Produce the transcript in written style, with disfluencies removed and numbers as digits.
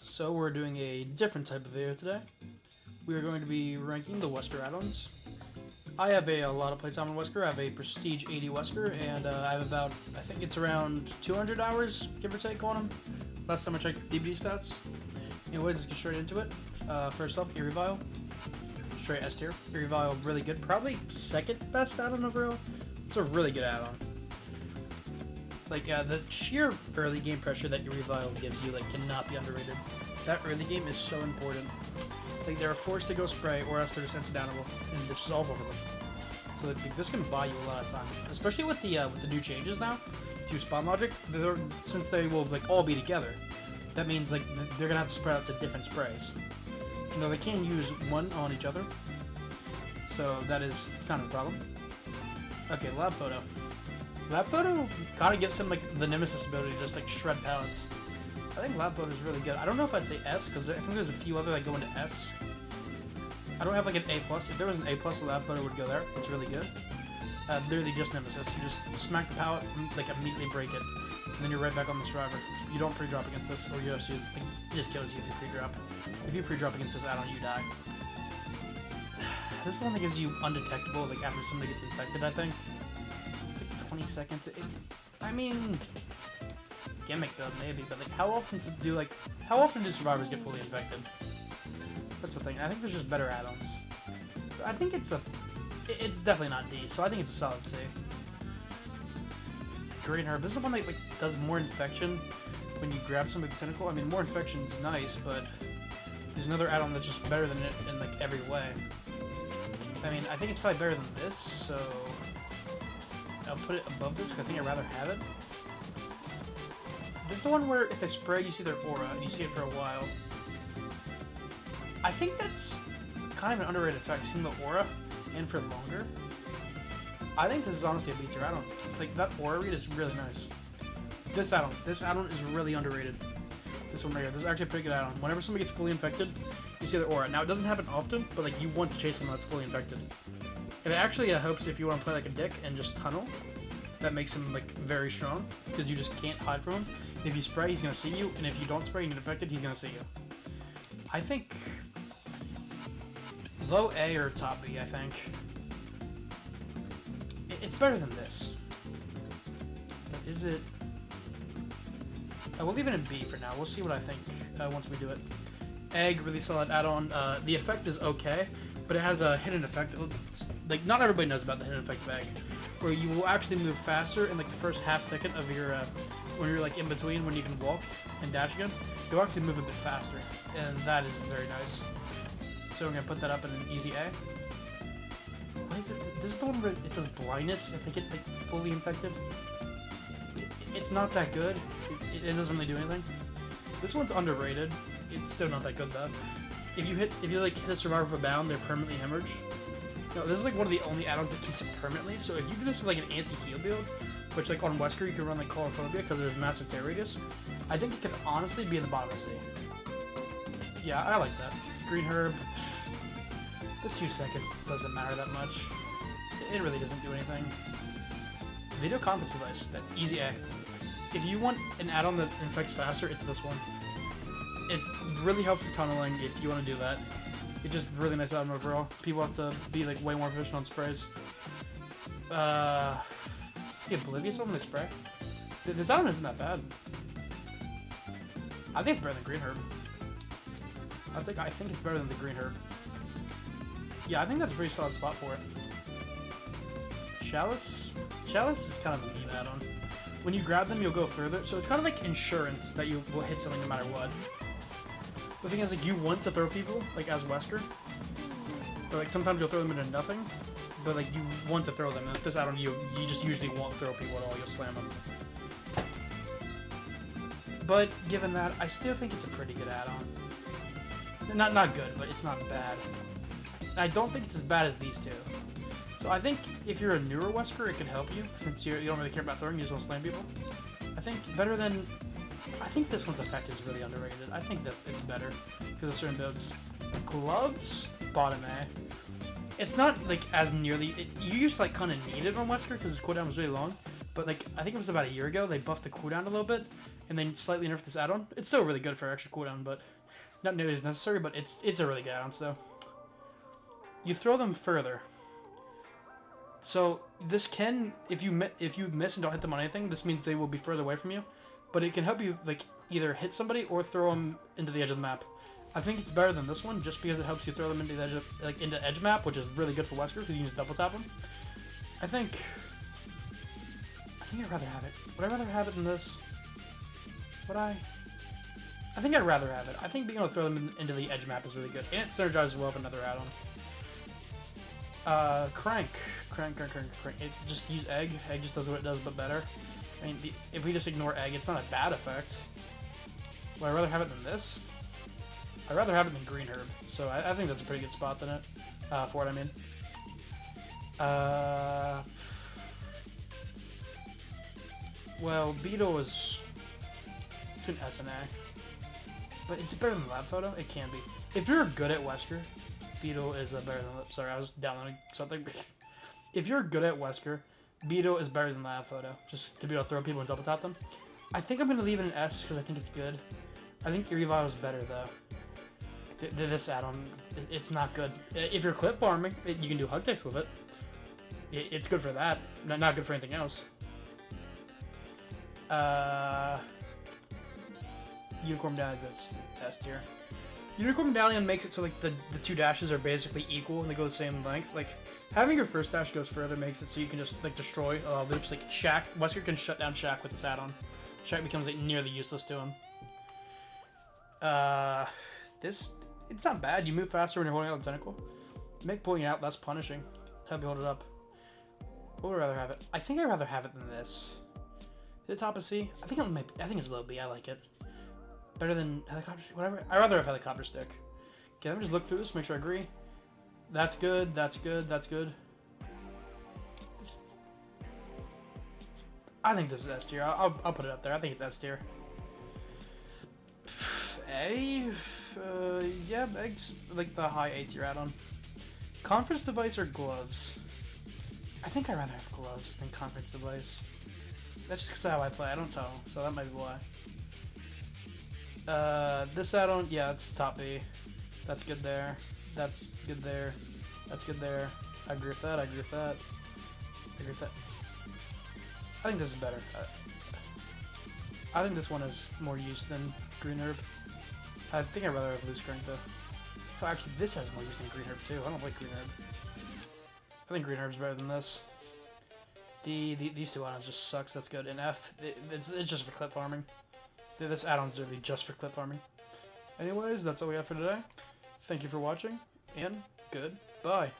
So we're doing a different type of video today. We are going to be ranking the Wesker add-ons. I have a lot of playtime on Wesker. I have a Prestige 80 Wesker, and I have about, I think it's around 200 hours, give or take, on him. Last time I checked DBD stats. Anyways, let's get straight into it. First off, Irrevile. Straight S tier. Irrevile, really good. Probably second best add-on overall. It's a really good add-on. Like, the sheer early game pressure that Irrevile gives you, like, cannot be underrated. That early game is so important. Like, they're forced to go spray, or else they're just incidentable, and it's just all over them. So like, this can buy you a lot of time, especially with the new changes now to spawn logic. Since they will like all be together, that means like they're gonna have to spread out to different sprays. You know, they can't use one on each other, so that is kind of a problem. Okay, Lab Photo. Lab Photo kind of gives him like the Nemesis ability to just like shred pallets. I think Lab Photo is really good. I don't know if I'd say S, because I think there's a few other that go into S. I don't have like an A+. If there was an A+, Lab Photo would go there. It's really good. Literally just Nemesis. You just smack the pallet, like immediately break it, and then you're right back on the survivor. You don't pre-drop against this, or UFC, like, it just kills you if you pre-drop. If you pre-drop against this add-on, you die. This is the one that gives you undetectable, like after somebody gets infected, I think. It's like 20 seconds. I mean, gimmick though, maybe, but like how often do survivors get fully infected? That's the thing. I think there's just better add-ons. I think it's definitely not D, so I think it's a solid C. Green Herb. This is the one that like does more infection when you grab somebody's tentacle. I mean, more infection is nice, but there's another add-on that's just better than it in like every way. I mean, I think it's probably better than this, so I'll put it above this because I think I'd rather have it. This is the one where if they spray, you see their aura, and you see it for a while. I think that's kind of an underrated effect, seeing the aura, and for longer. I think this is honestly a B-tier add-on. Like, that aura read is really nice. This add-on is really underrated. This one right here, this is actually a pretty good add-on. Whenever somebody gets fully infected, you see their aura. Now, it doesn't happen often, but like, you want to chase someone that's fully infected. And it actually helps if you want to play like a dick and just tunnel. That makes him like very strong, because you just can't hide from him. If you spray, he's gonna see you, and if you don't spray and get infected, he's gonna see you. I think low A or top B, I think. It's better than this. But is it? We'll leave it in B for now. We'll see what I think once we do it. Egg, really solid add-on. The effect is okay, but it has a hidden effect. Like, not everybody knows about the hidden effect of Egg, where you will actually move faster in like the first half second of your, when you're like in between, when you can walk and dash again, you'll actually move a bit faster, and that is very nice. So I'm gonna put that up in an easy A. This is the one where it does blindness if they get like fully infected. It's not that good. It doesn't really do anything. This one's underrated. It's still not that good though. If you like hit a survivor with a bound, they're permanently hemorrhaged. No, this is like one of the only add-ons that keeps it permanently. So if you do this with like an anti-heal build, which like on Wesker you can run like Colophobia because there's massive tear radius, I think it could honestly be in the bottom of C. Yeah, I like that. Green Herb. The 2 seconds doesn't matter that much. It really doesn't do anything. Video conference device, that easy A. If you want an add-on that infects faster, it's this one. It really helps for tunneling if you want to do that. It's just really nice add-on overall. People have to be like way more efficient on sprays. It's the Oblivious one when they spray. This add-on isn't that bad. I think it's better than Green Herb. I think it's better than the Green Herb. Yeah, I think that's a pretty solid spot for it. Chalice? Chalice is kind of a meme add-on. When you grab them, you'll go further, so it's kind of like insurance that you will hit something no matter what. The thing is, like, you want to throw people, like, as Wesker, but, like, sometimes you'll throw them into nothing, but, like, you want to throw them, and if this add-on, you just usually won't throw people at all, you'll slam them. But, given that, I still think it's a pretty good add-on. Not good, but it's not bad. I don't think it's as bad as these two. So I think if you're a newer Wesker, it can help you, since you don't really care about throwing, you just want to slam people. I think better than... I think this one's effect is really underrated. I think it's better, because of certain builds. Gloves? Bottom A. It's not, like, as nearly... you used to, like, kind of need it on Wesker, because his cooldown was really long, but, like, I think it was about a year ago, they buffed the cooldown a little bit, and then slightly nerf this add-on. It's still really good for extra cooldown, but not nearly as necessary, but it's a really good add-on still. You throw them further. So this can, if you miss and don't hit them on anything, this means they will be further away from you. But it can help you like either hit somebody or throw them into the edge of the map. I think it's better than this one just because it helps you throw them into the edge of, like into edge map, which is really good for Wesker because you can just double tap them. I think I'd rather have it. Would I rather have it than this? Would I? I think I'd rather have it. I think being able to throw them into the edge map is really good, and it synergizes well with another add-on. Crank. It just use egg. Egg just does what it does, but better. I mean, if we just ignore egg, it's not a bad effect. Would I rather have it than this? I'd rather have it than green herb. So I think that's a pretty good spot than it. For it, I mean. Well, Beetle is between S and A. But is it better than Lab Photo? It can be. If you're good at Wesker, Beetle is better than... Sorry, I was downloading something. If you're good at Wesker, Beetle is better than Lab Photo. Just to be able to throw people and double tap them. I think I'm going to leave it an S because I think it's good. I think Revival is better though. This add-on, it's not good. If you're clip farming, you can do hug ticks with it. It's good for that. Not good for anything else. Unicorn Medallion is S tier. Unicorn Medallion makes it so like the two dashes are basically equal and they go the same length. Like having your first dash goes further makes it so you can just like destroy loops. Like Shaq, Wesker can shut down Shaq with this add-on. Shaq becomes like nearly useless to him. It's not bad. You move faster when you're holding out the tentacle. Make pulling it out less punishing. Help you hold it up. What would I rather have it? I think I'd rather have it than this. Is it top of C? I think it's low B. I like it. Better than helicopter, whatever. I'd rather have helicopter stick. Okay, let me just look through this, make sure I agree. That's good, that's good, that's good. I think this is S tier. I'll put it up there. I think it's S tier. A? Yeah, eggs, like the high A tier add-on. Conference device or gloves? I think I'd rather have gloves than conference device. That's just how I play. I don't tell, so that might be why. This add-on, yeah, it's top B. That's good there. That's good there. That's good there. I agree with that. I agree with that. I agree with that. I think this is better. I think this one is more use than green herb. I think I'd rather have loose crank though. Oh, actually, this has more use than green herb too. I don't like green herb. I think green herb's better than this. These two add-ons just sucks. That's good. And F, it's just for clip farming. This add-on's really just for clip farming. Anyways, that's all we have for today. Thank you for watching, and goodbye.